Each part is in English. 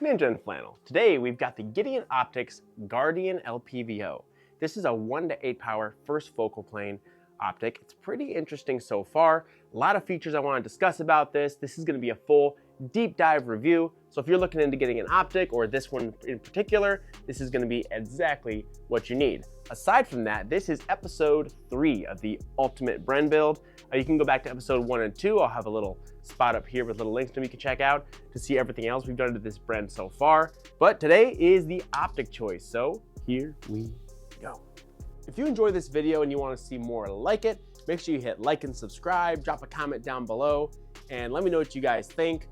Ninja and Flannel. Today we've got the Gideon Optics Guardian LPVO. This is a 1:8 power first focal plane optic. It's pretty interesting so far. A lot of features I want to discuss about this. This is going to be a full deep dive review. So if you're looking into getting an optic, or this one in particular, this is going to be exactly what you need. Aside from that, this is episode 3 of the ultimate Bren build. You can go back to episode 1 and 2. I'll have a little spot up here with little links to them you can check out to see everything else we've done to this Bren so far. But today is the optic choice, so here we go. If you enjoy this video and you want to see more like it, make sure you hit like and subscribe, drop a comment down below, and let me know what you guys think.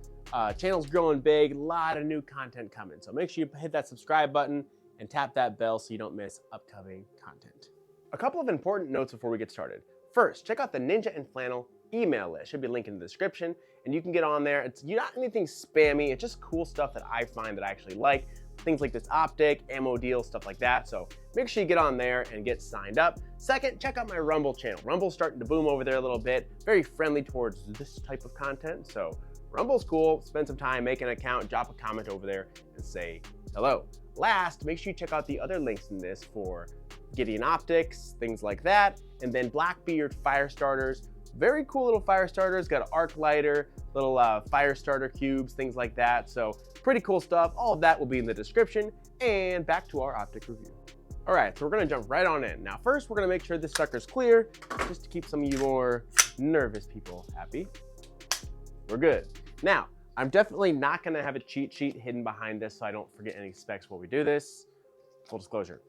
Channel's growing big, a lot of new content coming, so make sure you hit that subscribe button and tap that bell so you don't miss upcoming content. A couple of important notes before we get started. First, check out the Ninja and Flannel email list. Should be linked in the description, and you can get on there. It's not anything spammy, it's just cool stuff that I find that I actually like. Things like this optic, ammo deals, stuff like that. So make sure you get on there and get signed up. Second, check out my Rumble channel. Rumble's starting to boom over there a little bit. Very friendly towards this type of content. So Rumble's cool. Spend some time, make an account, drop a comment over there and say hello. Last, make sure you check out the other links in this for Gideon Optics, things like that. And then Blackbeard fire starters. Very cool little fire starters. Got an arc lighter, little fire starter cubes, things like that. So pretty cool stuff. All of that will be in the description. And back to our optic review. All right, so we're gonna jump right on in. Now first, we're gonna make sure this sucker's clear, just to keep some of you more nervous people happy. We're good. Now, I'm definitely not gonna have a cheat sheet hidden behind this so I don't forget any specs while we do this. Full disclosure.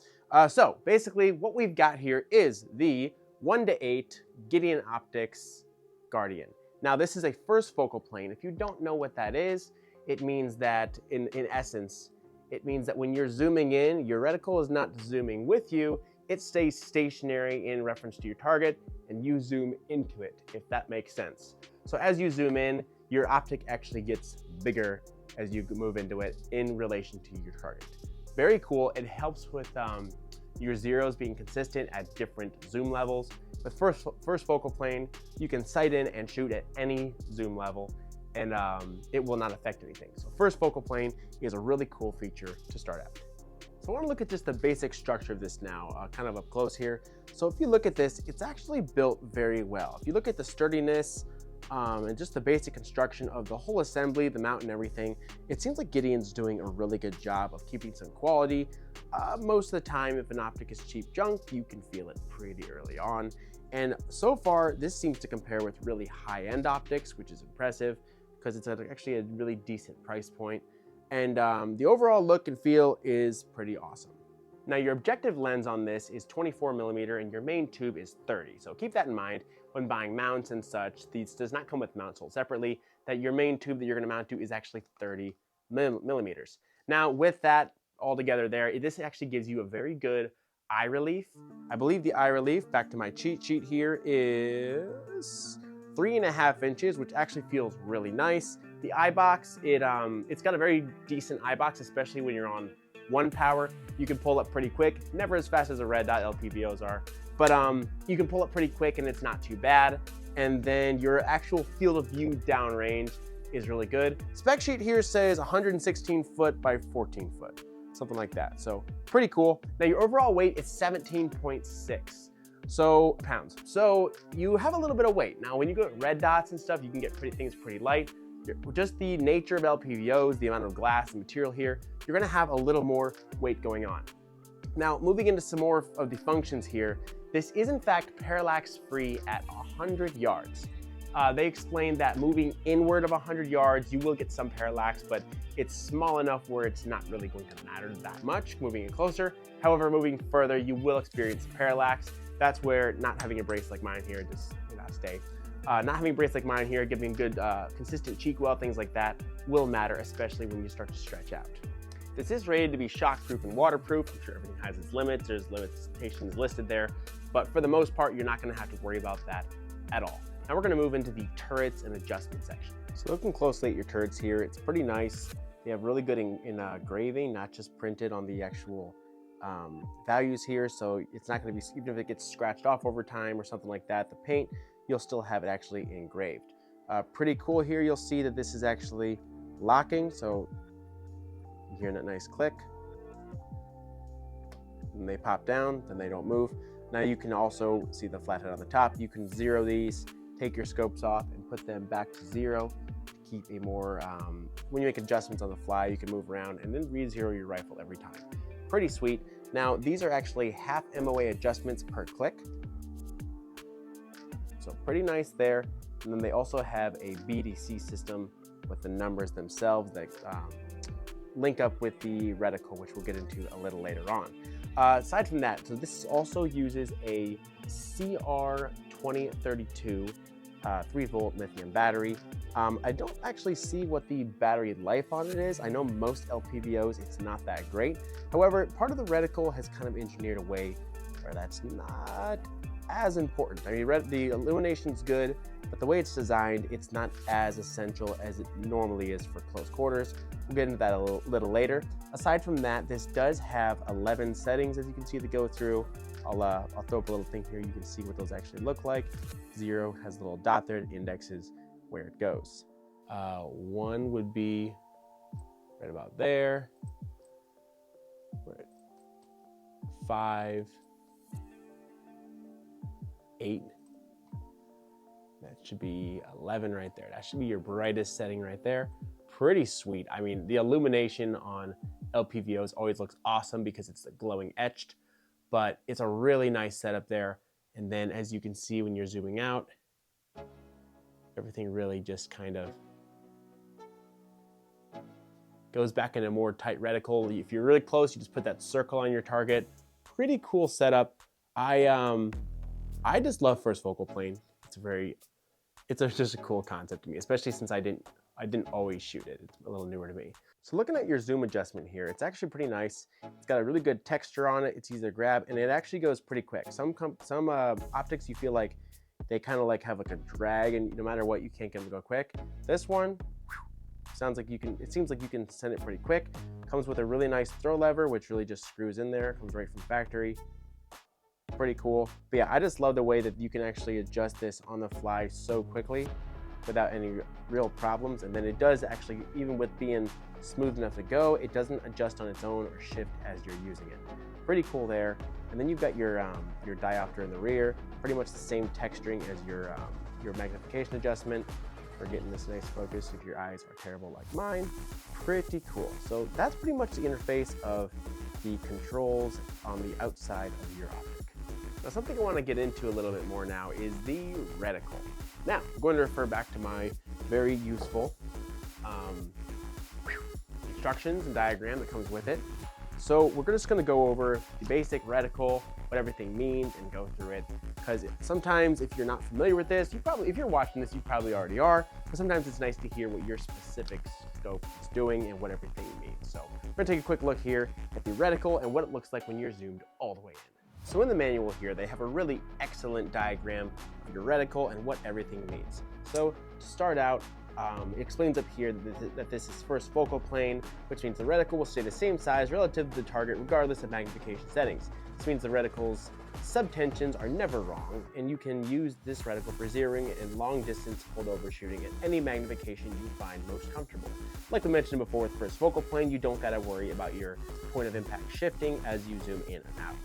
So basically what we've got here is the 1:8 Gideon Optics Guardian. Now this is a first focal plane. If you don't know what that is, it means that in essence, it means that when you're zooming in, your reticle is not zooming with you, it stays stationary in reference to your target and you zoom into it, if that makes sense. So as you zoom in, your optic actually gets bigger as you move into it in relation to your target. Very cool. It helps with your zeros being consistent at different zoom levels. With first focal plane, you can sight in and shoot at any zoom level, and it will not affect anything. So first focal plane is a really cool feature to start out. So I want to look at just the basic structure of this now, kind of up close here. So if you look at this, it's actually built very well. If you look at the sturdiness and just the basic construction of the whole assembly, the mount and everything, it seems like Gideon's doing a really good job of keeping some quality. Most of the time, if an optic is cheap junk, you can feel it pretty early on. And so far, this seems to compare with really high-end optics, which is impressive because it's actually a really decent price point. And the overall look and feel is pretty awesome. Now, your objective lens on this is 24mm and your main tube is 30. So keep that in mind when buying mounts and such. These does not come with mounts sold separately, that your main tube that you're gonna mount to is actually 30mm. Now, with that all together there, this actually gives you a very good eye relief. I believe the eye relief, back to my cheat sheet here, is 3.5 inches, which actually feels really nice. The eye box, it's got a very decent eye box, especially when you're on 1 power. You can pull up pretty quick, never as fast as a red dot LPVOs are, but you can pull up pretty quick and it's not too bad. And then your actual field of view downrange is really good. Spec sheet here says 116 foot by 14 foot, something like that. So pretty cool. Now your overall weight is 17.6 pounds. So you have a little bit of weight. Now when you go at red dots and stuff, you can get things pretty light. Just the nature of LPVOs, the amount of glass and material here, you're gonna have a little more weight going on. Now, moving into some more of the functions here, this is in fact parallax free at 100 yards. They explained that moving inward of 100 yards, you will get some parallax, but it's small enough where it's not really going to matter that much moving in closer. However, moving further, you will experience parallax. That's where not having a brace like mine here, just stay. Not having a brace like mine here, giving good consistent cheek well, things like that will matter, especially when you start to stretch out. This is rated to be shockproof and waterproof. I'm sure everything has its limits. There's limitations listed there, but for the most part, you're not gonna have to worry about that at all. Now we're gonna move into the turrets and adjustment section. So looking closely at your turrets here, it's pretty nice. They have really good engraving, not just printed on the actual values here. So it's not gonna be, even if it gets scratched off over time or something like that, the paint, you'll still have it actually engraved. Pretty cool here. You'll see that this is actually locking. So You hear that nice click. And they pop down, then they don't move. Now you can also see the flathead on the top. You can zero these, take your scopes off and put them back to zero to keep a more, when you make adjustments on the fly, you can move around and then re-zero your rifle every time. Pretty sweet. Now these are actually half MOA adjustments per click. So pretty nice there. And then they also have a BDC system with the numbers themselves that link up with the reticle, which we'll get into a little later on. Aside from that, so this also uses a CR2032 3-volt lithium battery. I don't actually see what the battery life on it is. I know most LPVOs, it's not that great. However, part of the reticle has kind of engineered a way where that's not as important. I mean, the illumination's good, but the way it's designed, it's not as essential as it normally is for close quarters. We'll get into that a little later. Aside from that, this does have 11 settings, as you can see, to go through. I'll throw up a little thing here. You can see what those actually look like. 0 has a little dot there. It indexes where it goes. 1 would be right about there. Right. 5, 8. That should be 11 right there. That should be your brightest setting right there. Pretty sweet. I mean, the illumination on LPVOs always looks awesome because it's the glowing etched, but it's a really nice setup there. And then as you can see when you're zooming out, everything really just kind of goes back in a more tight reticle. If you're really close, you just put that circle on your target. Pretty cool setup. I just love first focal plane. It's just a cool concept to me, especially since I didn't always shoot it. It's a little newer to me. So looking at your zoom adjustment here, it's actually pretty nice. It's got a really good texture on it. It's easy to grab, and it actually goes pretty quick. Some optics, you feel like they kind of like have like a drag, and no matter what, you can't get them to go quick. This one, it seems like you can send it pretty quick. Comes with a really nice throw lever, which really just screws in there. Comes right from factory. Pretty cool. But yeah, I just love the way that you can actually adjust this on the fly so quickly without any real problems. And then it does actually, even with being smooth enough to go, it doesn't adjust on its own or shift as you're using it. Pretty cool there. And then you've got your diopter in the rear, pretty much the same texturing as your magnification adjustment for getting this nice focus if your eyes are terrible like mine. Pretty cool. So that's pretty much the interface of the controls on the outside of your optic. Now, something I want to get into a little bit more now is the reticle. Now, I'm going to refer back to my very useful instructions and diagram that comes with it. So we're just going to go over the basic reticle, what everything means, and go through it. Because sometimes if you're not familiar with this, if you're watching this, you probably already are. But sometimes it's nice to hear what your specific scope is doing and what everything means. So we're going to take a quick look here at the reticle and what it looks like when you're zoomed all the way in. So in the manual here, they have a really excellent diagram of your reticle and what everything means. So to start out, it explains up here that this is first focal plane, which means the reticle will stay the same size relative to the target regardless of magnification settings. This means the reticle's subtensions are never wrong, and you can use this reticle for zeroing and long distance holdover shooting at any magnification you find most comfortable. Like we mentioned before with first focal plane, you don't gotta worry about your point of impact shifting as you zoom in and out.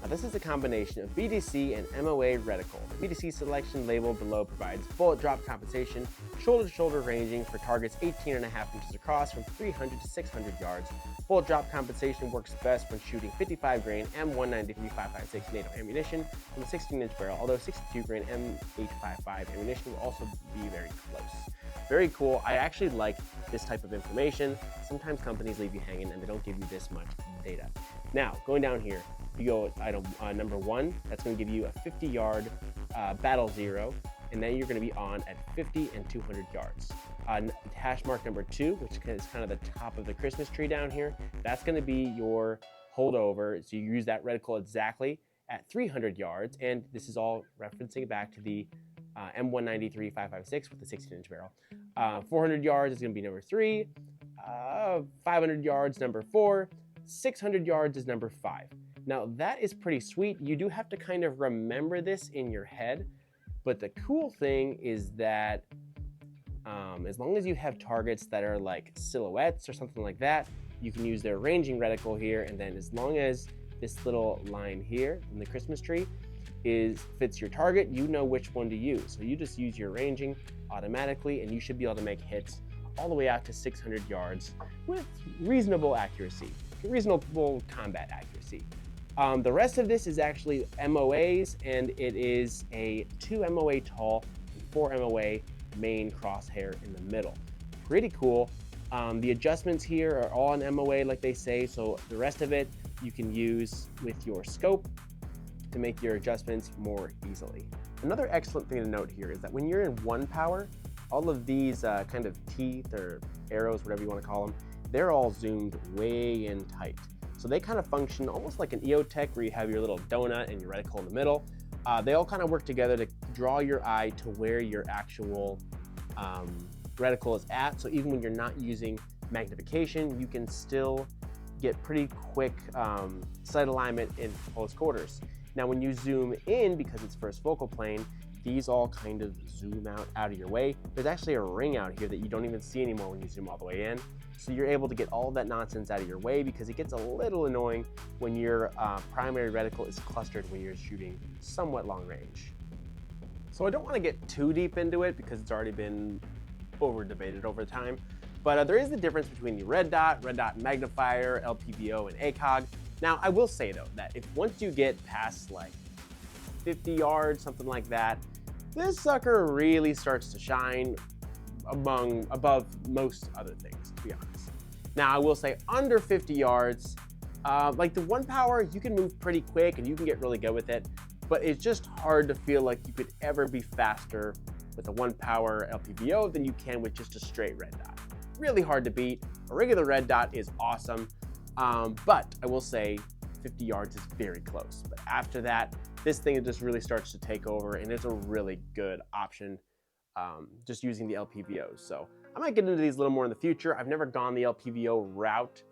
Now this is a combination of BDC and MOA reticle. The BDC selection label below provides bullet drop compensation, shoulder-to-shoulder ranging for targets 18.5 inches across from 300 to 600 yards. Bullet drop compensation works best when shooting 55 grain M193-556 NATO ammunition from a 16-inch barrel, although 62 grain M855 ammunition will also be very close. Very cool. I actually like this type of information. Sometimes companies leave you hanging and they don't give you this much data. Now, going down here, you go with item number 1, that's going to give you a 50-yard battle zero, and then you're going to be on at 50 and 200 yards. Hash mark number 2, which is kind of the top of the Christmas tree down here, that's going to be your holdover. So you use that reticle exactly at 300 yards, and this is all referencing back to the M193-556 with the 16-inch barrel. 400 yards is going to be number 3, 500 yards number 4, 600 yards is number 5. Now that is pretty sweet. You do have to kind of remember this in your head, but the cool thing is that As long as you have targets that are like silhouettes or something like that, you can use their ranging reticle here. And then as long as this little line here in the Christmas tree fits your target, you know which one to use. So you just use your ranging automatically, and you should be able to make hits all the way out to 600 yards with reasonable accuracy, reasonable combat accuracy. The rest of this is actually MOAs, and it is a 2 MOA tall, 4 MOA main crosshair in the middle. Pretty cool. The adjustments here are all in MOA like they say, so the rest of it you can use with your scope to make your adjustments more easily. Another excellent thing to note here is that when you're in 1 power, all of these kind of teeth or arrows, whatever you want to call them, they're all zoomed way in tight. So they kind of function almost like an EOTech, where you have your little donut and your reticle in the middle. They all kind of work together to draw your eye to where your actual reticle is at. So even when you're not using magnification, you can still get pretty quick sight alignment in close quarters. Now, when you zoom in, because it's first focal plane, these all kind of zoom out of your way. There's actually a ring out here that you don't even see anymore when you zoom all the way in. So you're able to get all of that nonsense out of your way, because it gets a little annoying when your primary reticle is clustered when you're shooting somewhat long range. So I don't want to get too deep into it because it's already been over debated over time. But there is the difference between the red dot magnifier, LPVO, and ACOG. Now, I will say though, that if once you get past like 50 yards, something like that, this sucker really starts to shine above most other things, to be honest. Now, I will say under 50 yards, like the 1 power, you can move pretty quick and you can get really good with it, but it's just hard to feel like you could ever be faster with a 1 power LPVO than you can with just a straight red dot. Really hard to beat. A regular red dot is awesome, but I will say 50 yards is very close. But after that, this thing just really starts to take over, and it's a really good option just using the LPVOs. So I might get into these a little more in the future. I've never gone the LPVO route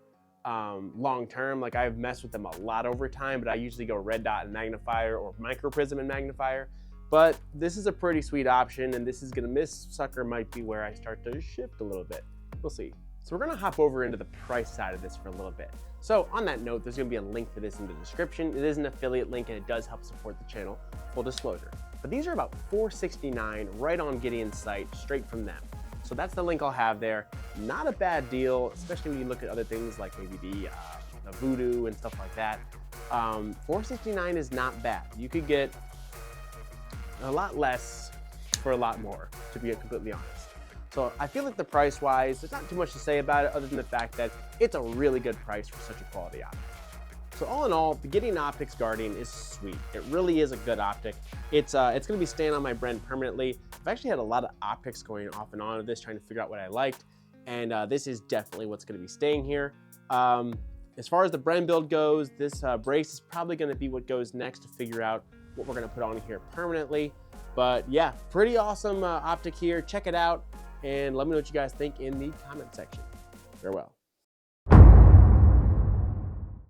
long term. Like, I've messed with them a lot over time, but I usually go red dot and magnifier, or micro prism and magnifier. But this is a pretty sweet option, and this sucker might be where I start to shift a little bit. We'll see. So we're gonna hop over into the price side of this for a little bit. So on that note, there's gonna be a link for this in the description. It is an affiliate link, and it does help support the channel, full disclosure. But these are about $469 right on Gideon's site, straight from them. So that's the link I'll have there. Not a bad deal, especially when you look at other things like maybe the Voodoo and stuff like that. $469 is not bad. You could get a lot less for a lot more, to be completely honest. So I feel like the price-wise, there's not too much to say about it other than the fact that it's a really good price for such a quality optic. So all in all, the Gideon Optics Guardian is sweet. It really is a good optic. It's gonna be staying on my Bren permanently. I've actually had a lot of optics going off and on of this, trying to figure out what I liked. And this is definitely what's gonna be staying here. As far as the Bren build goes, this brace is probably gonna be what goes next to figure out what we're gonna put on here permanently. But yeah, pretty awesome optic here. Check it out, and let me know what you guys think in the comment section. Farewell.